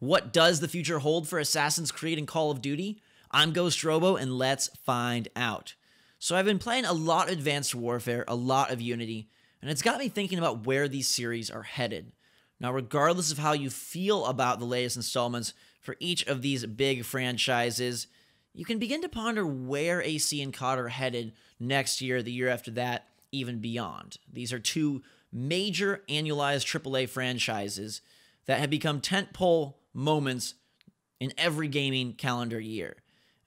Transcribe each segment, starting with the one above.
What does the future hold for Assassin's Creed and Call of Duty? I'm GhostRobo, and let's find out. So I've been playing a lot of Advanced Warfare, a lot of Unity, and it's got me thinking about where these series are headed. Now, regardless of how you feel about the latest installments for each of these big franchises, you can begin to ponder where AC and COD are headed next year, the year after that, even beyond. These are two major annualized AAA franchises that have become tentpole moments in every gaming calendar year.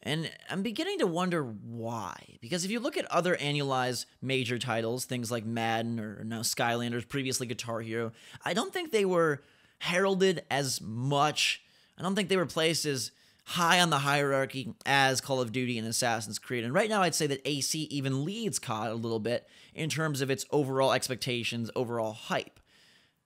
And I'm beginning to wonder why. Because if you look at other annualized major titles, things like Madden or now Skylanders, previously Guitar Hero, I don't think they were heralded as much. I don't think they were placed as high on the hierarchy as Call of Duty and Assassin's Creed. And right now I'd say that AC even leads COD a little bit in terms of its overall expectations, overall hype.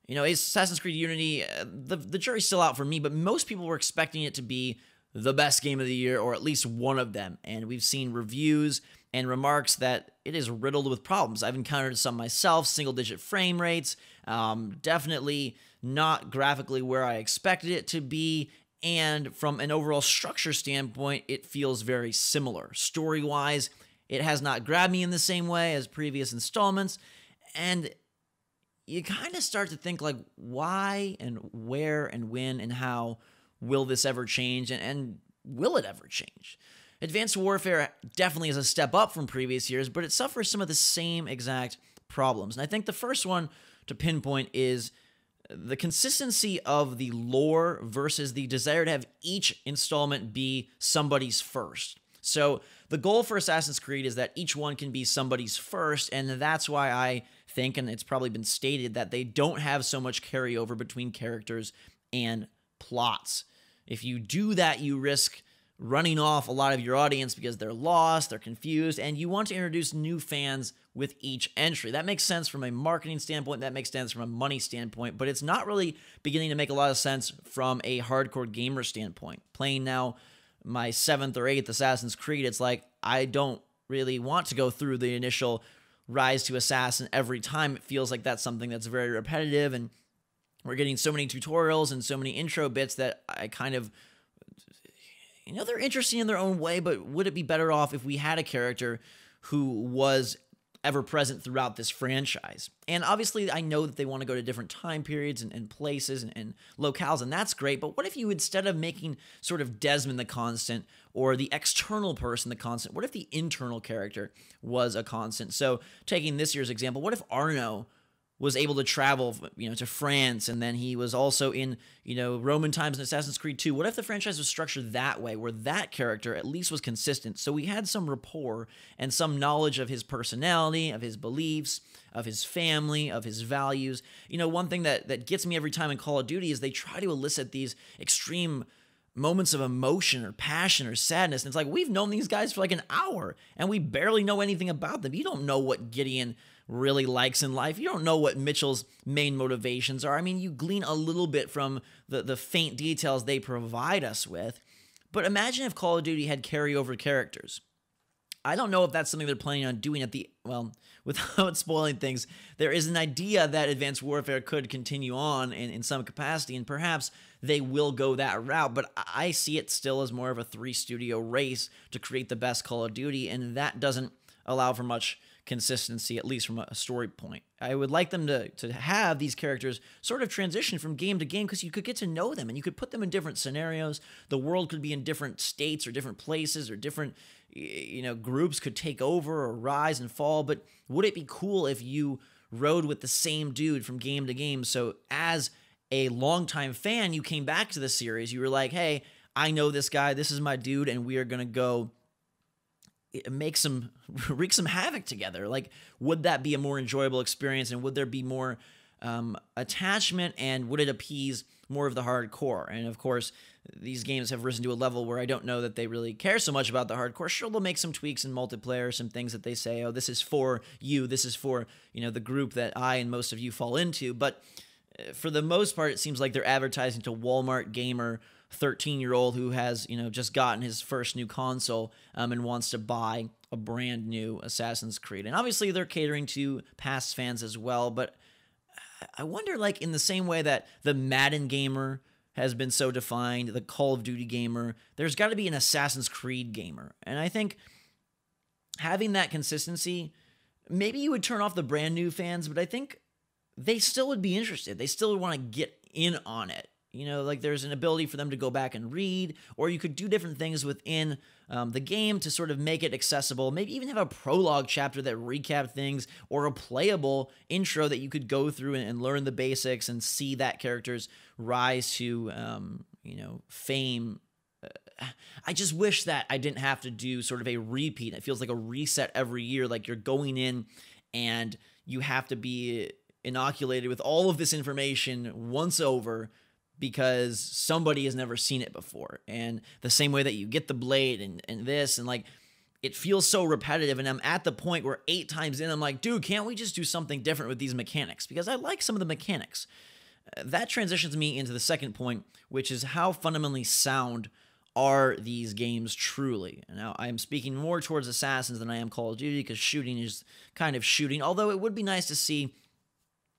You know, Assassin's Creed Unity, the jury's still out for me, but most people were expecting it to be the best game of the year, or at least one of them. And we've seen reviews and remarks that it is riddled with problems. I've encountered some myself, single-digit frame rates, definitely not graphically where I expected it to be, and from an overall structure standpoint, it feels very similar. Story-wise, it has not grabbed me in the same way as previous installments, and you kind of start to think, like, why and where and when and how will this ever change, and will it ever change? Advanced Warfare definitely is a step up from previous years, but it suffers some of the same exact problems. And I think the first one to pinpoint is the consistency of the lore versus the desire to have each installment be somebody's first. So the goal for Assassin's Creed is that each one can be somebody's first, and that's why I think, and it's probably been stated, that they don't have so much carryover between characters and plots. If you do that, you risk running off a lot of your audience because they're lost, they're confused, and you want to introduce new fans with each entry. That makes sense from a marketing standpoint, that makes sense from a money standpoint, but it's not really beginning to make a lot of sense from a hardcore gamer standpoint. Playing now my 7th or 8th Assassin's Creed, it's like I don't really want to go through the initial rise to assassin every time. It feels like that's something that's very repetitive, and we're getting so many tutorials and so many intro bits that I kind of, you know, they're interesting in their own way, but would it be better off if we had a character who was ever present throughout this franchise? And obviously, I know that they want to go to different time periods and places and locales, and that's great, but what if you, instead of making sort of Desmond the constant or the external person the constant, what if the internal character was a constant? So taking this year's example, what if Arno was able to travel, you know, to France, and then he was also in, you know, Roman times in Assassin's Creed 2. What if the franchise was structured that way, where that character at least was consistent, so we had some rapport and some knowledge of his personality, of his beliefs, of his family, of his values? You know, one thing that gets me every time in Call of Duty is they try to elicit these extreme moments of emotion or passion or sadness, and it's like, we've known these guys for like an hour, and we barely know anything about them. You don't know what Gideon really likes in life. You don't know what Mitchell's main motivations are. I mean, you glean a little bit from the faint details they provide us with, but imagine if Call of Duty had carryover characters. I don't know if that's something they're planning on doing at the, well, without spoiling things, there is an idea that Advanced Warfare could continue on in some capacity, and perhaps they will go that route, but I see it still as more of a 3-studio race to create the best Call of Duty, and that doesn't allow for much consistency, at least from a story point. I would like them to have these characters sort of transition from game to game, because you could get to know them and you could put them in different scenarios. The world could be in different states or different places, or different, you know, groups could take over or rise and fall. But would it be cool if you rode with the same dude from game to game? So as a longtime fan, you came back to the series, you were like, hey, I know this guy, this is my dude, and we are going to go wreak some havoc together. Like, would that be a more enjoyable experience, and would there be more attachment, and would it appease more of the hardcore? And of course, these games have risen to a level where I don't know that they really care so much about the hardcore. Sure, they'll make some tweaks in multiplayer, some things that they say, oh, this is for you, this is for, you know, the group that I and most of you fall into, but for the most part, it seems like they're advertising to Walmart gamer 13-year-old who has, you know, just gotten his first new console and wants to buy a brand new Assassin's Creed. And obviously they're catering to past fans as well, but I wonder, like, in the same way that the Madden gamer has been so defined, the Call of Duty gamer. There's got to be an Assassin's Creed gamer. And I think having that consistency, maybe you would turn off the brand new fans, but I think they still would be interested. They still would want to get in on it. You know, like there's an ability for them to go back and read, or you could do different things within the game to sort of make it accessible. Maybe even have a prologue chapter that recap things, or a playable intro that you could go through and learn the basics and see that character's rise to, fame. I just wish that I didn't have to do sort of a repeat. It feels like a reset every year, like you're going in and you have to be inoculated with all of this information once over because somebody has never seen it before. And the same way that you get the blade and this, and like, it feels so repetitive. And I'm at the point where 8 times in, I'm like, dude, can't we just do something different with these mechanics? Because I like some of the mechanics. That transitions me into the second point, which is how fundamentally sound are these games truly. Now, I'm speaking more towards Assassins than I am Call of Duty, because shooting is kind of shooting, although it would be nice to see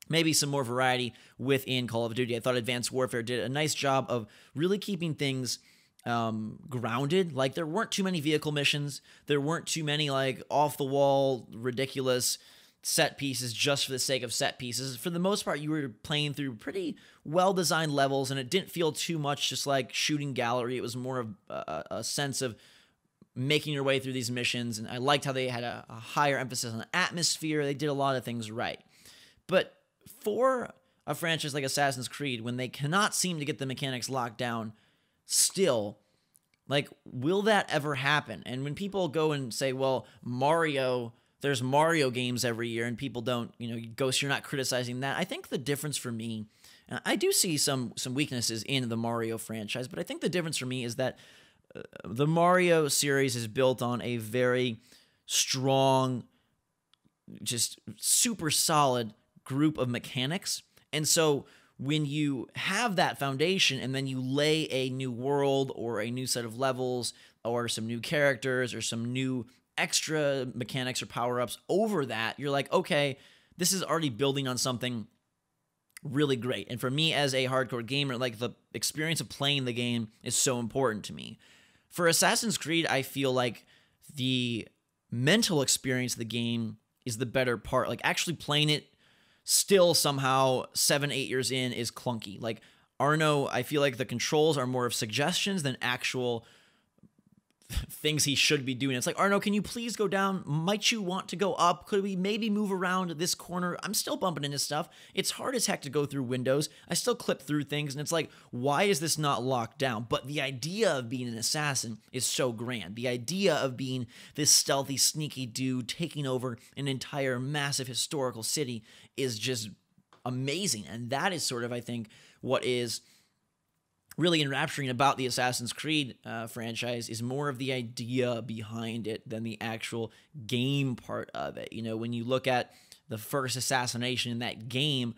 maybe some more variety within Call of Duty. I thought Advanced Warfare did a nice job of really keeping things grounded. Like, there weren't too many vehicle missions. There weren't too many, like, off-the-wall, ridiculous set pieces just for the sake of set pieces. For the most part, you were playing through pretty well-designed levels, and it didn't feel too much just like shooting gallery. It was more of a sense of making your way through these missions, and I liked how they had a higher emphasis on atmosphere. They did a lot of things right. But for a franchise like Assassin's Creed, when they cannot seem to get the mechanics locked down still, like, will that ever happen? And when people go and say, well, there's Mario games every year, and people don't, Ghost, you're not criticizing that. I think the difference for me, I do see some weaknesses in the Mario franchise, but I think the difference for me is that the Mario series is built on a very strong, just super solid group of mechanics. And so when you have that foundation and then you lay a new world or a new set of levels or some new characters or some new extra mechanics or power-ups over that, you're like, okay, this is already building on something really great. And for me as a hardcore gamer, like, the experience of playing the game is so important to me. For Assassin's Creed, I feel like the mental experience of the game is the better part. Like, actually playing it still somehow 7-8 years in is clunky. Like, Arno, I feel like the controls are more of suggestions than actual things he should be doing. It's like, Arno, can you please go down? Might you want to go up? Could we maybe move around this corner? I'm still bumping into stuff. It's hard as heck to go through windows. I still clip through things, and it's like, why is this not locked down? But the idea of being an assassin is so grand. The idea of being this stealthy, sneaky dude taking over an entire massive historical city is just amazing. And that is sort of, I think, what is really enrapturing about the Assassin's Creed franchise is more of the idea behind it than the actual game part of it. When you look at the first assassination in that game,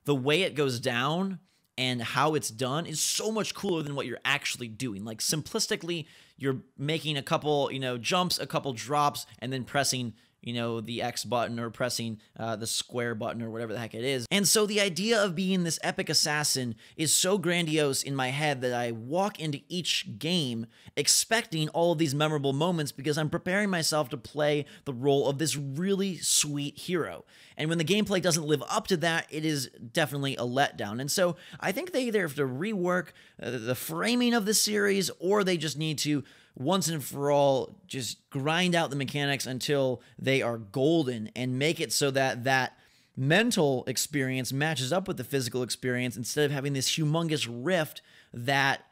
the way it goes down and how it's done is so much cooler than what you're actually doing. Like, simplistically, you're making a couple, jumps, a couple drops, and then pressing the X button or pressing the square button or whatever the heck it is. And so the idea of being this epic assassin is so grandiose in my head that I walk into each game expecting all of these memorable moments because I'm preparing myself to play the role of this really sweet hero. And when the gameplay doesn't live up to that, it is definitely a letdown. And so I think they either have to rework the framing of the series, or they just need to once and for all just grind out the mechanics until they are golden and make it so that that mental experience matches up with the physical experience, instead of having this humongous rift that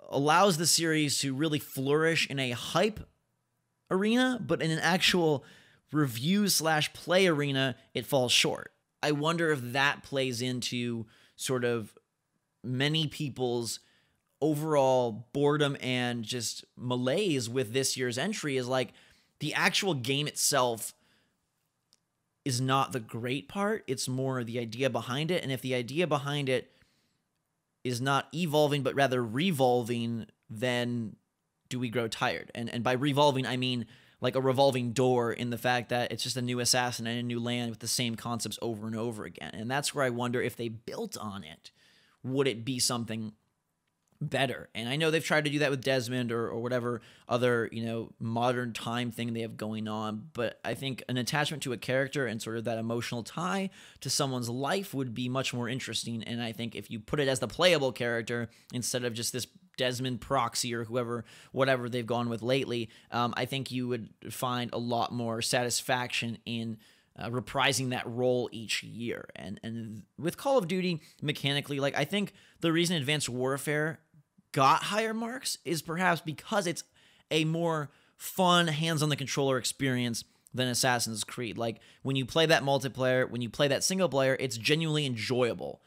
allows the series to really flourish in a hype arena, but in an actual review/play arena, it falls short. I wonder if that plays into sort of many people's overall boredom and just malaise with this year's entry, is like, the actual game itself is not the great part. It's more the idea behind it. And if the idea behind it is not evolving, but rather revolving, then do we grow tired? And by revolving, I mean like a revolving door, in the fact that it's just a new assassin and a new land with the same concepts over and over again. And that's where I wonder, if they built on it, would it be something better. And I know they've tried to do that with Desmond or whatever other, modern time thing they have going on. But I think an attachment to a character and sort of that emotional tie to someone's life would be much more interesting. And I think if you put it as the playable character instead of just this Desmond proxy or whatever they've gone with lately, I think you would find a lot more satisfaction in reprising that role each year. And with Call of Duty, mechanically, I think the reason Advanced Warfare got higher marks is perhaps because it's a more fun, hands-on-the-controller experience than Assassin's Creed. When you play that multiplayer, when you play that single player, it's genuinely enjoyable.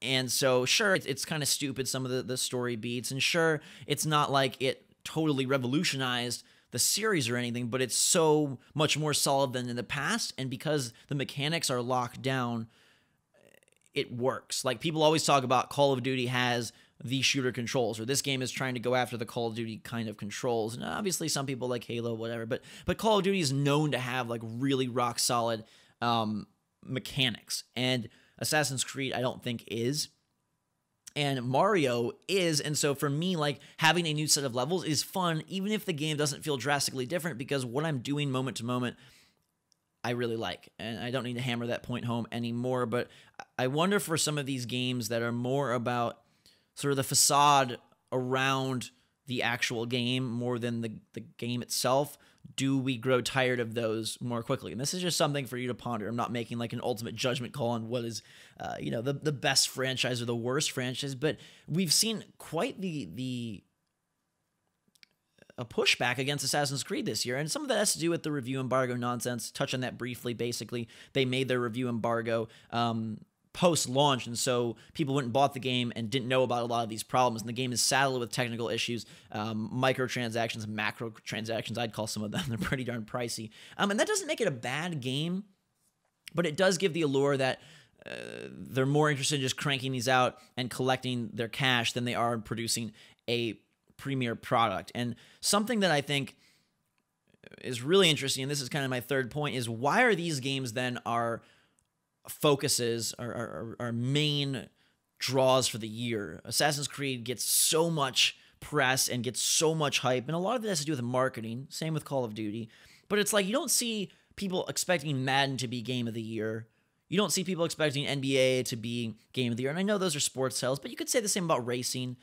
And so, sure, it's kind of stupid, some of the story beats, and sure, it's not like it totally revolutionized the series or anything, but it's so much more solid than in the past, and because the mechanics are locked down, it works. People always talk about Call of Duty has the shooter controls, or this game is trying to go after the Call of Duty kind of controls, and obviously some people like Halo, whatever, but Call of Duty is known to have really rock solid mechanics, and Assassin's Creed I don't think is. And Mario is, and so for me, having a new set of levels is fun, even if the game doesn't feel drastically different, because what I'm doing moment to moment, I really like. And I don't need to hammer that point home anymore, but I wonder for some of these games that are more about sort of the facade around the actual game more than the game itself, do we grow tired of those more quickly? And this is just something for you to ponder. I'm not making an ultimate judgment call on what is, the best franchise or the worst franchise, but we've seen quite a pushback against Assassin's Creed this year, and some of that has to do with the review embargo nonsense. Touch on that briefly. Basically, they made their review embargo post-launch, and so people went and bought the game and didn't know about a lot of these problems, and the game is saddled with technical issues, microtransactions, macro transactions, I'd call some of them. They're pretty darn pricey. And that doesn't make it a bad game, but it does give the allure that they're more interested in just cranking these out and collecting their cash than they are in producing a premier product. And something that I think is really interesting, and this is kind of my third point, is why are these games then our focuses, our main draws for the year? Assassin's Creed gets so much press and gets so much hype, and a lot of it has to do with marketing. Same with Call of Duty. But it's you don't see people expecting Madden to be Game of the Year. You don't see people expecting NBA to be Game of the Year. And I know those are sports titles, but you could say the same about racing,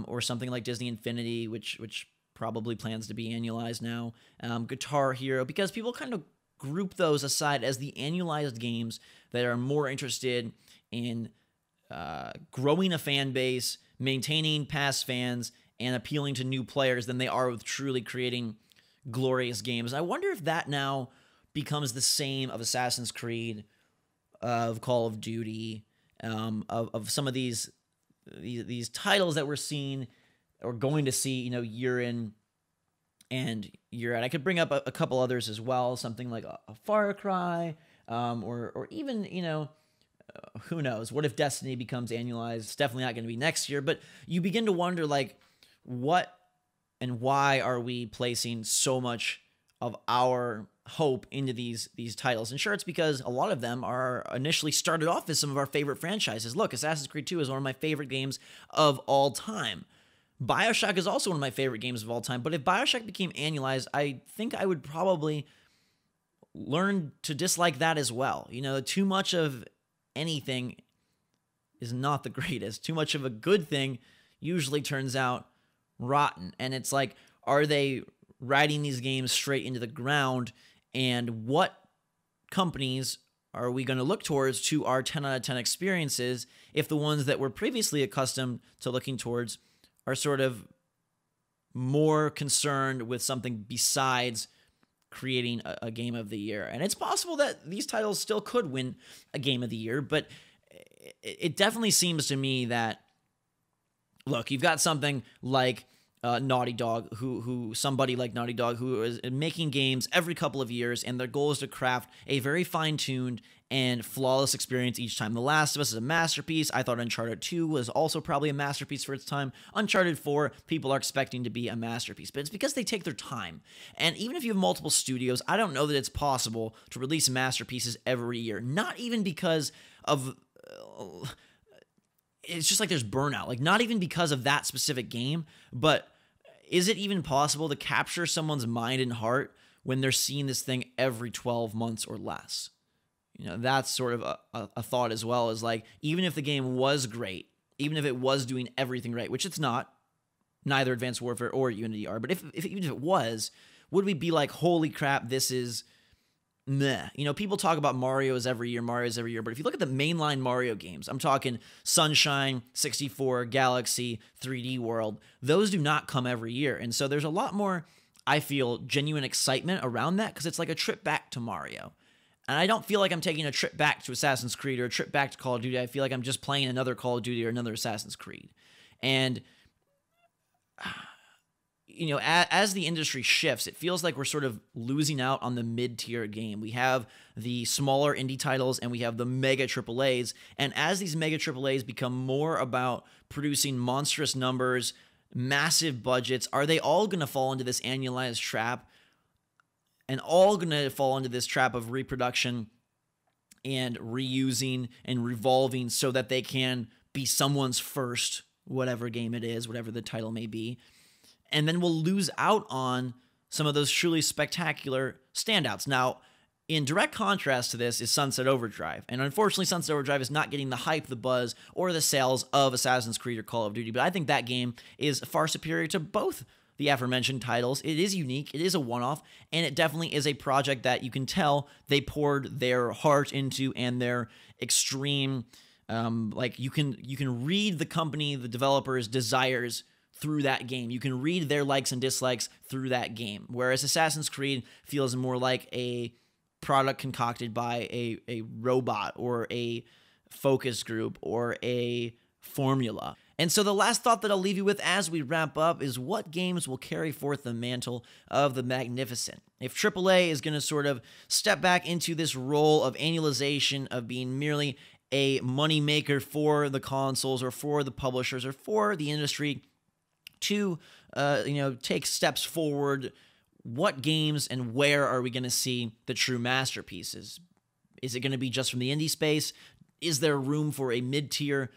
or something like Disney Infinity, which probably plans to be annualized now. Guitar Hero, because people kind of group those aside as the annualized games that are more interested in growing a fan base, maintaining past fans, and appealing to new players than they are with truly creating glorious games. I wonder if that now becomes the same of Assassin's Creed, of Call of Duty, of some of these titles that we're seeing or going to see, year in and year out. I could bring up a couple others as well, something like a Far Cry, or even, who knows? What if Destiny becomes annualized? It's definitely not going to be next year, but you begin to wonder, what and why are we placing so much of our hope into these titles? And sure, it's because a lot of them are initially started off as some of our favorite franchises. Look, Assassin's Creed 2 is one of my favorite games of all time. BioShock is also one of my favorite games of all time, but if BioShock became annualized, I think I would probably learn to dislike that as well. Too much of anything is not the greatest. Too much of a good thing usually turns out rotten. And it's are they riding these games straight into the ground? And what companies are we going to look towards to our 10 out of 10 experiences if the ones that we're previously accustomed to looking towards are sort of more concerned with something besides creating a game of the year? And it's possible that these titles still could win a game of the year, but it definitely seems to me that, look, you've got something like Naughty Dog, somebody like Naughty Dog who is making games every couple of years, and their goal is to craft a very fine-tuned and flawless experience each time. The Last of Us is a masterpiece. I thought Uncharted 2 was also probably a masterpiece for its time. Uncharted 4, people are expecting to be a masterpiece, but it's because they take their time. And even if you have multiple studios, I don't know that it's possible to release masterpieces every year. Not even because of it's just like there's burnout. Like, not even because of that specific game, but is it even possible to capture someone's mind and heart when they're seeing this thing every 12 months or less? You know, that's sort of a thought as well, is like, even if the game was great, even if it was doing everything right, which it's not, neither Advanced Warfare or Unity are, but even if it was, would we be like, holy crap, this is meh? You know, people talk about Mario's every year, but if you look at the mainline Mario games, I'm talking Sunshine, 64, Galaxy, 3D World, those do not come every year. And so there's a lot more, I feel, genuine excitement around that, because it's like a trip back to Mario. And I don't feel like I'm taking a trip back to Assassin's Creed or a trip back to Call of Duty. I feel like I'm just playing another Call of Duty or another Assassin's Creed. And, you know, as the industry shifts, it feels like we're sort of losing out on the mid-tier game. We have the smaller indie titles and we have the mega AAAs. And as these mega AAAs become more about producing monstrous numbers, massive budgets, are they all going to fall into this annualized trap? And all going to fall into this trap of reproduction and reusing and revolving so that they can be someone's first, whatever game it is, whatever the title may be. And then we'll lose out on some of those truly spectacular standouts. Now, in direct contrast to this is Sunset Overdrive. And unfortunately, Sunset Overdrive is not getting the hype, the buzz, or the sales of Assassin's Creed or Call of Duty. But I think that game is far superior to both the aforementioned titles. It is unique, it is a one-off, and it definitely is a project that you can tell they poured their heart into and their extreme, like you can read the company, the developers' desires through that game. You can read their likes and dislikes through that game. Whereas Assassin's Creed feels more like a product concocted by a robot or a focus group or a formula. And so the last thought that I'll leave you with as we wrap up is, what games will carry forth the mantle of the magnificent? If AAA is going to sort of step back into this role of annualization, of being merely a moneymaker for the consoles or for the publishers or for the industry to, take steps forward, what games and where are we going to see the true masterpieces? Is it going to be just from the indie space? Is there room for a mid-tier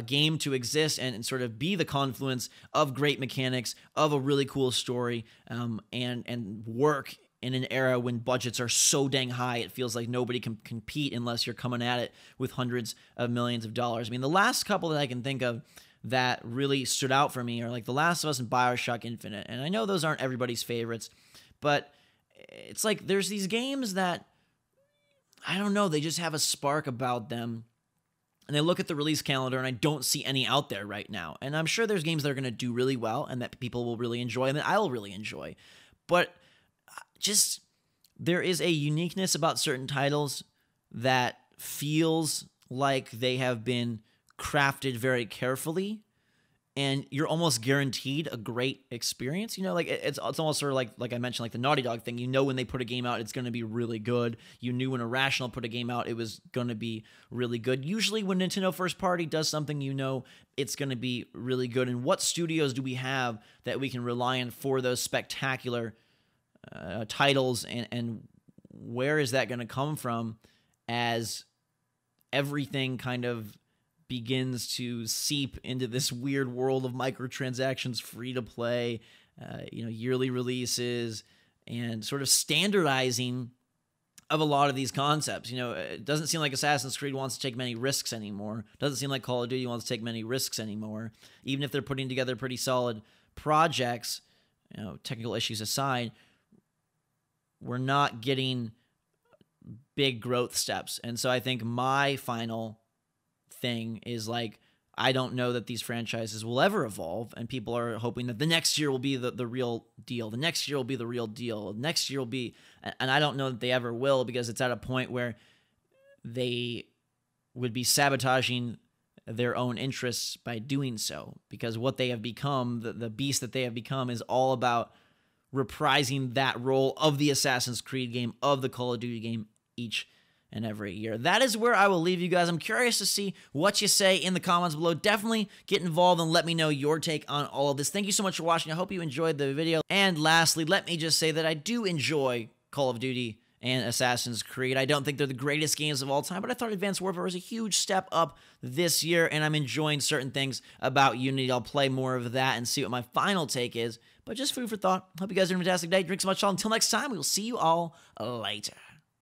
game to exist and sort of be the confluence of great mechanics, of a really cool story, and work in an era when budgets are so dang high it feels like nobody can compete unless you're coming at it with hundreds of millions of dollars? I mean, the last couple that I can think of that really stood out for me are like The Last of Us and BioShock Infinite. And I know those aren't everybody's favorites, but it's like there's these games that, I don't know, they just have a spark about them. And I look at the release calendar and I don't see any out there right now. And I'm sure there's games that are going to do really well and that people will really enjoy and that I'll really enjoy. But just, there is a uniqueness about certain titles that feels like they have been crafted very carefully, and you're almost guaranteed a great experience. You know, like it's almost sort of like I mentioned, like the Naughty Dog thing. You know, when they put a game out, it's going to be really good. You knew when Irrational put a game out, it was going to be really good. Usually when Nintendo first party does something, you know it's going to be really good. And what studios do we have that we can rely on for those spectacular titles, and where is that going to come from as everything kind of begins to seep into this weird world of microtransactions, free to play, yearly releases, and sort of standardizing of a lot of these concepts. You know, it doesn't seem like Assassin's Creed wants to take many risks anymore. Doesn't seem like Call of Duty wants to take many risks anymore. Even if they're putting together pretty solid projects, technical issues aside, we're not getting big growth steps. And so I think my final thing is, like, I don't know that these franchises will ever evolve, and people are hoping that the next year will be the real deal. The next year will be the real deal. Next year will be, and I don't know that they ever will, because it's at a point where they would be sabotaging their own interests by doing so, because what they have become, the beast that they have become, is all about reprising that role of the Assassin's Creed game, of the Call of Duty game, each and every year. That is where I will leave you guys. I'm curious to see what you say in the comments below. Definitely get involved and let me know your take on all of this. Thank you so much for watching. I hope you enjoyed the video. And lastly, let me just say that I do enjoy Call of Duty and Assassin's Creed. I don't think they're the greatest games of all time, but I thought Advanced Warfare was a huge step up this year, and I'm enjoying certain things about Unity. I'll play more of that and see what my final take is, but just food for thought. Hope you guys are having a fantastic day. Drink so much all. Until next time, we will see you all later.